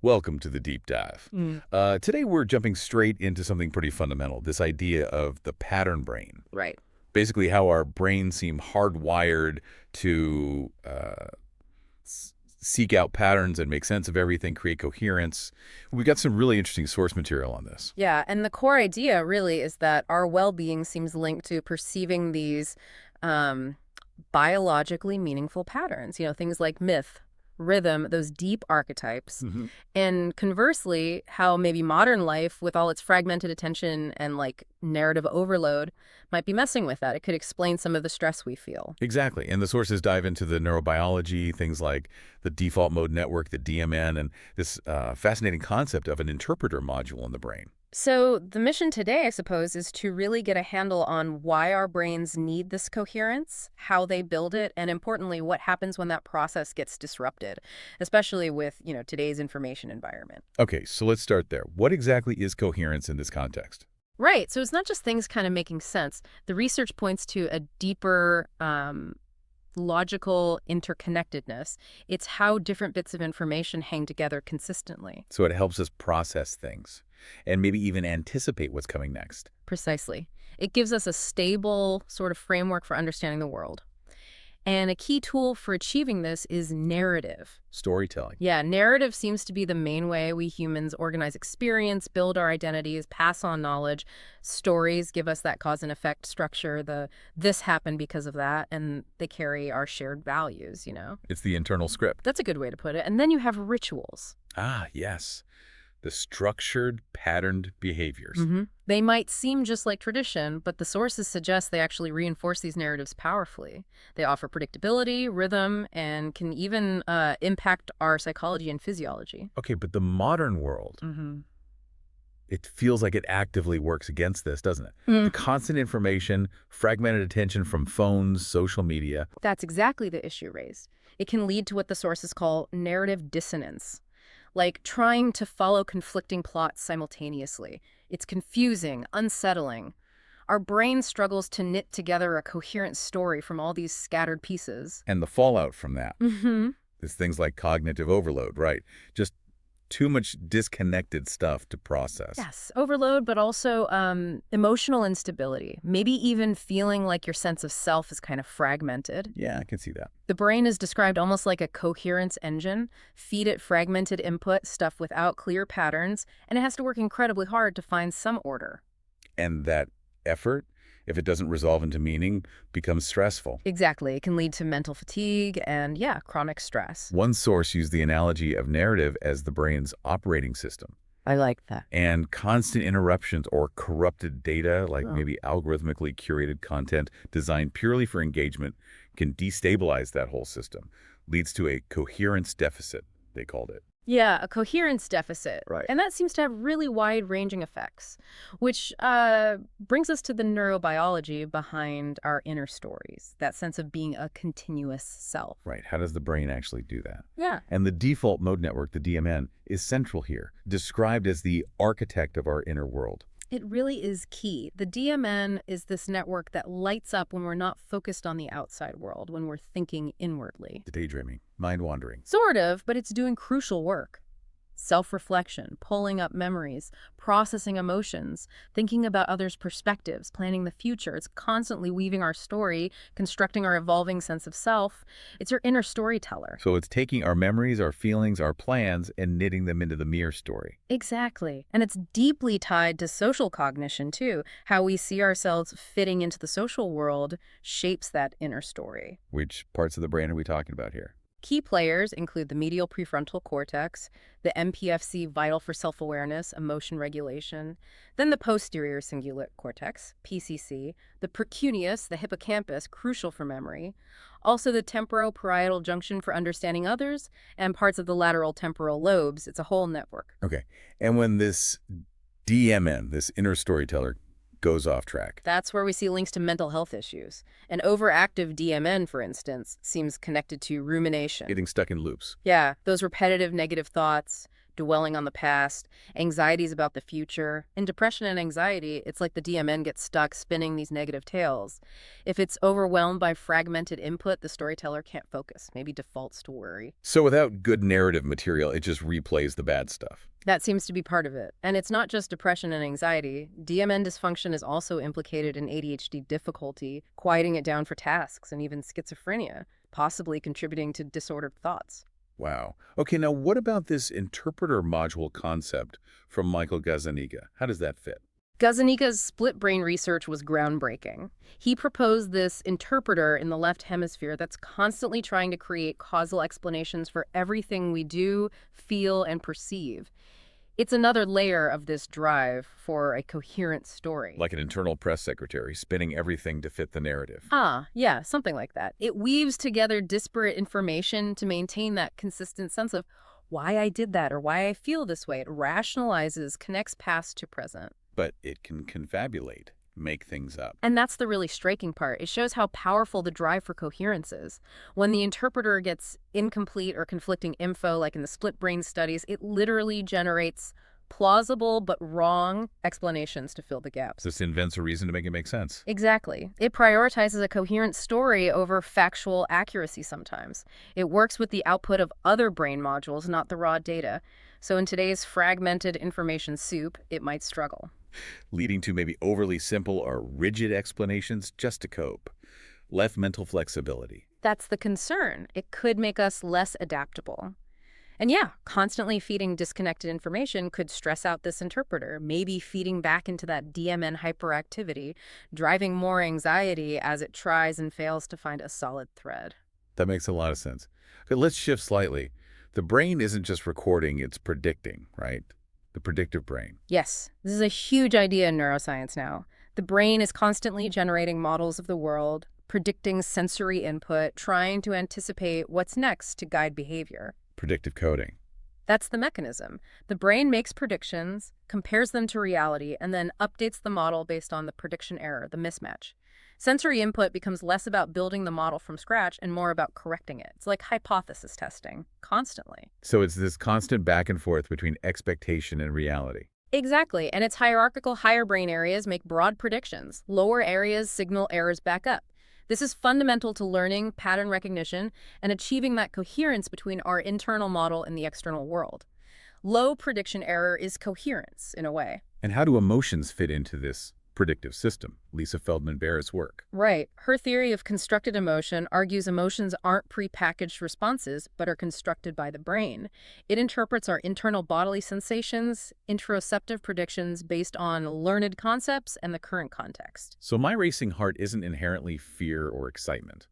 Welcome to the deep dive. Today we're jumping straight into something pretty fundamental, this idea of the pattern brain. Right. Basically how our brains seem hardwired to seek out patterns and make sense of everything, create coherence. We've got some really interesting source material on this. Yeah, and the core idea really is that our well-being seems linked to perceiving these um, biologically meaningful patterns, things like myth, rhythm, those deep archetypes. And conversely, how maybe modern life, with all its fragmented attention and like narrative overload, might be messing with that. It could explain some of the stress we feel. Exactly. And the sources dive into the neurobiology, things like the default mode network, the DMN, and this fascinating concept of an interpreter module in the brain. So the mission today, I suppose, is to really get a handle on why our brains need this coherence, how they build it, and importantly, what happens when that process gets disrupted, especially with, today's information environment. Okay, so let's start there. What exactly is coherence in this context? Right. So it's not just things kind of making sense. The research points to a deeper logical interconnectedness. It's how different bits of information hang together consistently. So it helps us process things and maybe even anticipate what's coming next. Precisely. It gives us a stable sort of framework for understanding the world. And a key tool for achieving this is narrative. Storytelling. Yeah, narrative seems to be the main way we humans organize experience, build our identities, pass on knowledge. Stories give us that cause and effect structure, the this happened because of that, and they carry our shared values. It's the internal script. That's a good way to put it. And then you have rituals. Ah, yes. The structured, patterned behaviors. They might seem just like tradition, but the sources suggest they actually reinforce these narratives powerfully. They offer predictability, rhythm, and can even impact our psychology and physiology. Okay, but the modern world, it feels like it actively works against this, doesn't it? The constant information, fragmented attention from phones, social media. That's exactly the issue raised. It can lead to what the sources call narrative dissonance, like trying to follow conflicting plots simultaneously. It's confusing, unsettling. Our brain struggles to knit together a coherent story from all these scattered pieces. And the fallout from that Mm-hmm. is things like cognitive overload, right? Just too much disconnected stuff to process. Yes, overload, but also emotional instability. Maybe even feeling like your sense of self is kind of fragmented. Yeah, I can see that. The brain is described almost like a coherence engine. Feed it fragmented input, stuff without clear patterns, and it has to work incredibly hard to find some order. And that effort, if it doesn't resolve into meaning, becomes stressful. Exactly. It can lead to mental fatigue and, yeah, chronic stress. One source used the analogy of narrative as the brain's operating system. I like that. And constant interruptions or corrupted data, like Oh. maybe algorithmically curated content designed purely for engagement, can destabilize that whole system. Leads to a coherence deficit, they called it. Yeah, a coherence deficit. Right. And that seems to have really wide-ranging effects, which brings us to the neurobiology behind our inner stories, that sense of being a continuous self. Right. How does the brain actually do that? Yeah. And the default mode network, the DMN, is central here, described as the architect of our inner world. It really is key. The DMN is this network that lights up when we're not focused on the outside world, when we're thinking inwardly. Daydreaming, mind wandering. Sort of, but it's doing crucial work. Self-reflection, pulling up memories, processing emotions, thinking about others' perspectives, planning the future. It's constantly weaving our story, constructing our evolving sense of self. It's your inner storyteller. So it's taking our memories, our feelings, our plans, and knitting them into the mere story. Exactly. And it's deeply tied to social cognition, too. How we see ourselves fitting into the social world shapes that inner story. Which parts of the brain are we talking about here? Key players include the medial prefrontal cortex, the MPFC vital for self-awareness, emotion regulation, then the posterior cingulate cortex, PCC, the precuneus, the hippocampus, crucial for memory, also the temporoparietal junction for understanding others, and parts of the lateral temporal lobes. It's a whole network. Okay. And when this DMN, this inner storyteller, goes off track. That's where we see links to mental health issues. An overactive DMN, for instance, seems connected to rumination. Getting stuck in loops. Yeah, those repetitive negative thoughts, dwelling on the past, anxieties about the future. In depression and anxiety, it's like the DMN gets stuck spinning these negative tales. If it's overwhelmed by fragmented input, the storyteller can't focus, maybe defaults to worry. So without good narrative material, it just replays the bad stuff. That seems to be part of it. And it's not just depression and anxiety. DMN dysfunction is also implicated in ADHD difficulty, quieting it down for tasks, and even schizophrenia, possibly contributing to disordered thoughts. Wow. Okay, now what about this interpreter module concept from Michael Gazzaniga? How does that fit? Gazzaniga's split brain research was groundbreaking. He proposed this interpreter in the left hemisphere that's constantly trying to create causal explanations for everything we do, feel, and perceive. It's another layer of this drive for a coherent story. Like an internal press secretary spinning everything to fit the narrative. Yeah, something like that. It weaves together disparate information to maintain that consistent sense of why I did that or why I feel this way. It rationalizes, connects past to present. But it can confabulate, make things up. And that's the really striking part. It shows how powerful the drive for coherence is. When the interpreter gets incomplete or conflicting info, like in the split brain studies, it literally generates plausible but wrong explanations to fill the gaps. This invents a reason to make it make sense. Exactly. It prioritizes a coherent story over factual accuracy sometimes. It works with the output of other brain modules, not the raw data. So in today's fragmented information soup, it might struggle. Leading to maybe overly simple or rigid explanations just to cope. Left mental flexibility. That's the concern. It could make us less adaptable. And yeah, constantly feeding disconnected information could stress out this interpreter, maybe feeding back into that DMN hyperactivity, driving more anxiety as it tries and fails to find a solid thread. That makes a lot of sense. Okay, let's shift slightly. The brain isn't just recording, it's predicting, right? The predictive brain. Yes, this is a huge idea in neuroscience now. The brain is constantly generating models of the world, predicting sensory input, trying to anticipate what's next to guide behavior. Predictive coding. That's the mechanism. The brain makes predictions, compares them to reality, and then updates the model based on the prediction error, the mismatch. Sensory input becomes less about building the model from scratch and more about correcting it. It's like hypothesis testing, constantly. So it's this constant back and forth between expectation and reality. Exactly, and its hierarchical higher brain areas make broad predictions. Lower areas signal errors back up. This is fundamental to learning, pattern recognition, and achieving that coherence between our internal model and the external world. Low prediction error is coherence, in a way. And how do emotions fit into this predictive system? Lisa Feldman-Barrett's work. Right. Her theory of constructed emotion argues emotions aren't prepackaged responses, but are constructed by the brain. It interprets our internal bodily sensations, interoceptive predictions based on learned concepts and the current context. So my racing heart isn't inherently fear or excitement.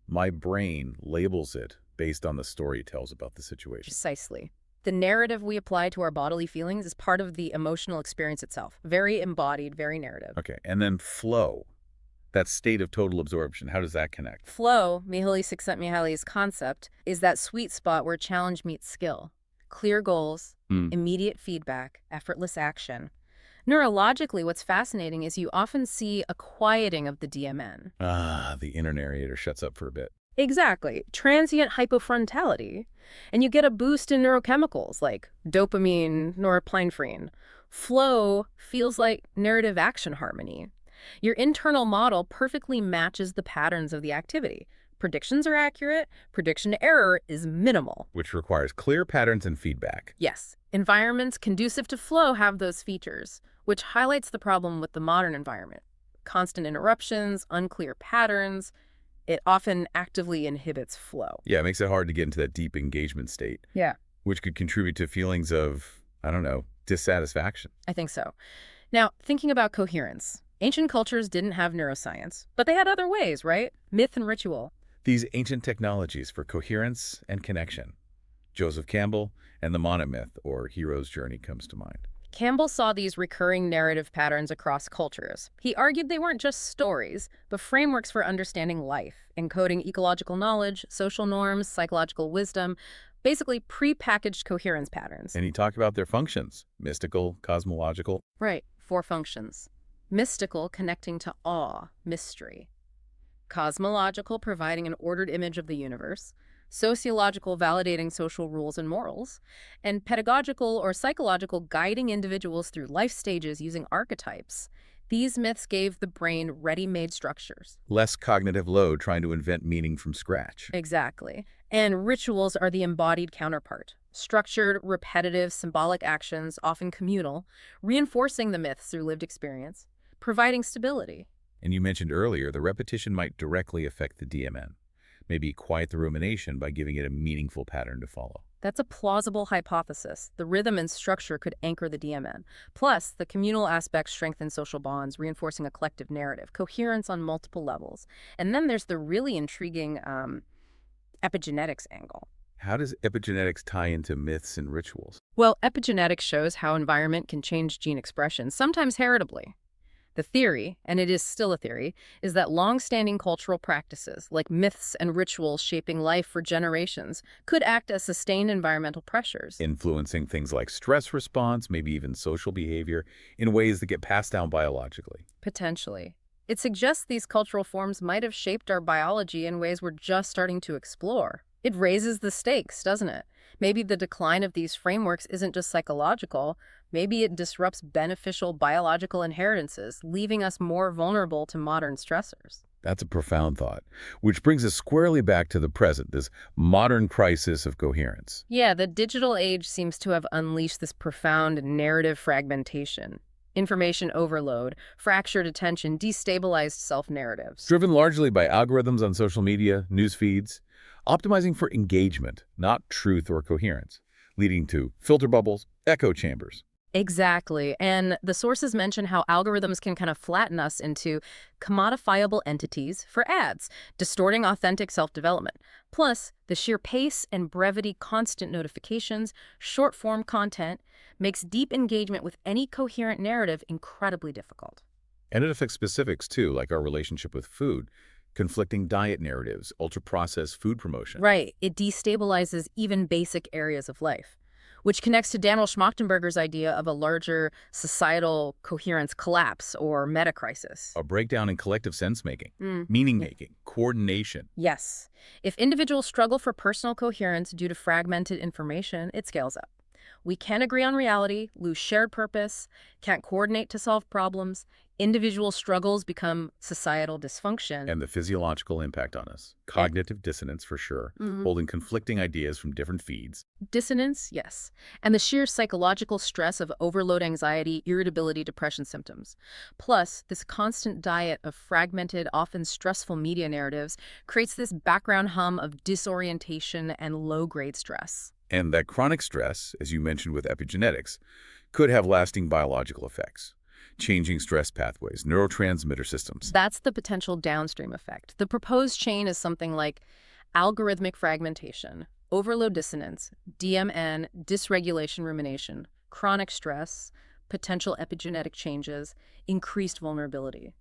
My brain labels it based on the story it tells about the situation. Precisely. The narrative we apply to our bodily feelings is part of the emotional experience itself. Very embodied, very narrative. Okay, and then flow, that state of total absorption, how does that connect? Flow, Mihaly Csikszentmihalyi's concept, is that sweet spot where challenge meets skill. Clear goals, immediate feedback, effortless action. Neurologically, what's fascinating is you often see a quieting of the DMN. The inner narrator shuts up for a bit. Exactly. Transient hypofrontality. And you get a boost in neurochemicals like dopamine, norepinephrine. Flow feels like narrative action harmony. Your internal model perfectly matches the patterns of the activity. Predictions are accurate, prediction error is minimal. Which requires clear patterns and feedback. Yes, environments conducive to flow have those features, which highlights the problem with the modern environment. Constant interruptions, unclear patterns. It often actively inhibits flow. Yeah, it makes it hard to get into that deep engagement state. Yeah. Which could contribute to feelings of, I don't know, dissatisfaction. I think so. Now, thinking about coherence. Ancient cultures didn't have neuroscience, but they had other ways, right? Myth and ritual. These ancient technologies for coherence and connection. Joseph Campbell and the monomyth, or hero's journey, comes to mind. Campbell saw these recurring narrative patterns across cultures. He argued they weren't just stories, but frameworks for understanding life, encoding ecological knowledge, social norms, psychological wisdom, basically prepackaged coherence patterns. And he talked about their functions, mystical, cosmological. Right, 4 functions. Mystical, connecting to awe, mystery. Cosmological, providing an ordered image of the universe. sociological validating social rules and morals, and pedagogical or psychological guiding individuals through life stages using archetypes. These myths gave the brain ready-made structures. Less cognitive load trying to invent meaning from scratch. Exactly. And rituals are the embodied counterpart. Structured, repetitive, symbolic actions, often communal, reinforcing the myths through lived experience, providing stability. And you mentioned earlier, the repetition might directly affect the DMN. Maybe quiet the rumination by giving it a meaningful pattern to follow. That's a plausible hypothesis. The rhythm and structure could anchor the DMN. Plus, the communal aspects strengthen social bonds, reinforcing a collective narrative, coherence on multiple levels. And then there's the really intriguing epigenetics angle. How does epigenetics tie into myths and rituals? Well, epigenetics shows how environment can change gene expression, sometimes heritably. The theory, and it is still a theory, is that long-standing cultural practices, like myths and rituals shaping life for generations, could act as sustained environmental pressures. Influencing things like stress response, maybe even social behavior, in ways that get passed down biologically. Potentially. It suggests these cultural forms might have shaped our biology in ways we're just starting to explore. It raises the stakes, doesn't it? Maybe the decline of these frameworks isn't just psychological. Maybe it disrupts beneficial biological inheritances, leaving us more vulnerable to modern stressors. That's a profound thought, which brings us squarely back to the present, this modern crisis of coherence. Yeah, the digital age seems to have unleashed this profound narrative fragmentation. Information overload, fractured attention, destabilized self-narratives. Driven largely by algorithms on social media, news feeds, optimizing for engagement, not truth or coherence, leading to filter bubbles, echo chambers. Exactly. And the sources mention how algorithms can kind of flatten us into commodifiable entities for ads, distorting authentic self-development. Plus, the sheer pace and brevity, constant notifications, short-form content makes deep engagement with any coherent narrative incredibly difficult. And it affects specifics too, like our relationship with food, conflicting diet narratives, ultra-processed food promotion. Right. It destabilizes even basic areas of life, which connects to Daniel Schmachtenberger's idea of a larger societal coherence collapse or meta-crisis. A breakdown in collective sense-making, Mm. meaning-making, coordination. Yes. If individuals struggle for personal coherence due to fragmented information, it scales up. We can't agree on reality, lose shared purpose, can't coordinate to solve problems. Individual struggles become societal dysfunction. And the physiological impact on us. Cognitive dissonance, for sure, holding conflicting ideas from different feeds. Dissonance, yes. And the sheer psychological stress of overload anxiety, irritability, depression symptoms. Plus, this constant diet of fragmented, often stressful media narratives creates this background hum of disorientation and low-grade stress. And that chronic stress, as you mentioned with epigenetics, could have lasting biological effects. Changing stress pathways, neurotransmitter systems. That's the potential downstream effect. The proposed chain is something like algorithmic fragmentation, overload dissonance, DMN, dysregulation rumination, chronic stress, potential epigenetic changes, increased vulnerability.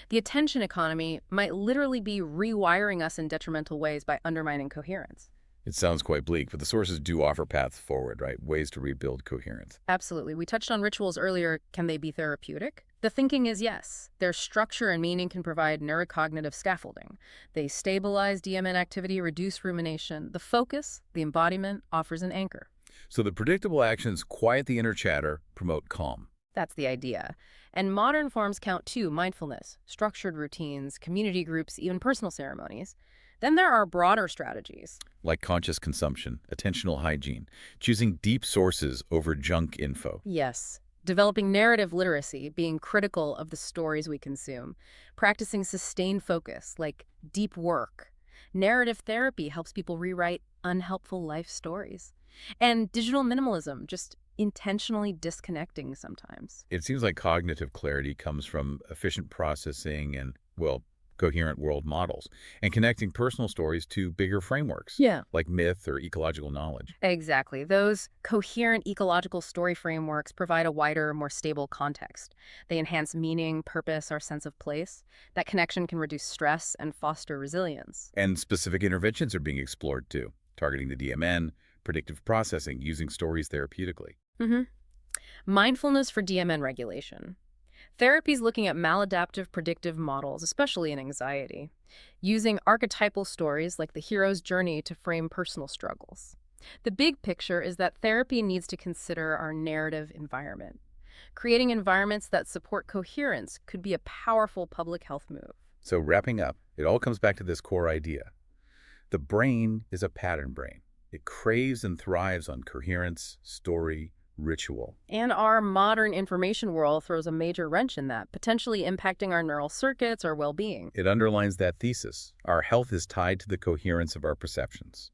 The attention economy might literally be rewiring us in detrimental ways by undermining coherence. It sounds quite bleak, but the sources do offer paths forward, right? Ways to rebuild coherence. Absolutely. We touched on rituals earlier. Can they be therapeutic? The thinking is yes. Their structure and meaning can provide neurocognitive scaffolding. They stabilize DMN activity, reduce rumination. The focus, the embodiment, offers an anchor. So the predictable actions quiet the inner chatter, promote calm. That's the idea. And modern forms count too: mindfulness, structured routines, community groups, even personal ceremonies. Then there are broader strategies. Like conscious consumption, attentional hygiene, choosing deep sources over junk info. Yes. Developing narrative literacy, being critical of the stories we consume. Practicing sustained focus, like deep work. Narrative therapy helps people rewrite unhelpful life stories. And digital minimalism, just intentionally disconnecting sometimes. It seems like cognitive clarity comes from efficient processing and, well, coherent world models, and connecting personal stories to bigger frameworks, Yeah. like myth or ecological knowledge. Exactly. Those coherent ecological story frameworks provide a wider, more stable context. They enhance meaning, purpose, our sense of place. That connection can reduce stress and foster resilience. And specific interventions are being explored too, targeting the DMN, predictive processing, using stories therapeutically. Mindfulness for DMN regulation. Therapy's looking at maladaptive predictive models, especially in anxiety, using archetypal stories like the hero's journey to frame personal struggles. The big picture is that therapy needs to consider our narrative environment. Creating environments that support coherence could be a powerful public health move. So wrapping up, it all comes back to this core idea. The brain is a pattern brain. It craves and thrives on coherence, story, ritual. And our modern information world throws a major wrench in that, potentially impacting our neural circuits, our well-being. It underlines that thesis. Our health is tied to the coherence of our perceptions.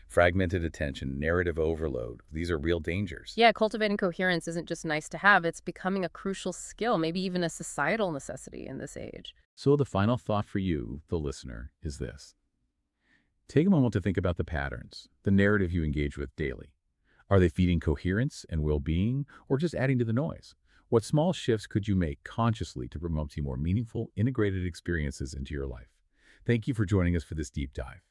Fragmented attention, narrative overload, these are real dangers. Yeah, cultivating coherence isn't just nice to have, it's becoming a crucial skill, maybe even a societal necessity in this age. So the final thought for you, the listener, is this. Take a moment to think about the patterns, the narrative you engage with daily. Are they feeding coherence and well-being, or just adding to the noise? What small shifts could you make consciously to promote more meaningful, integrated experiences into your life? Thank you for joining us for this deep dive.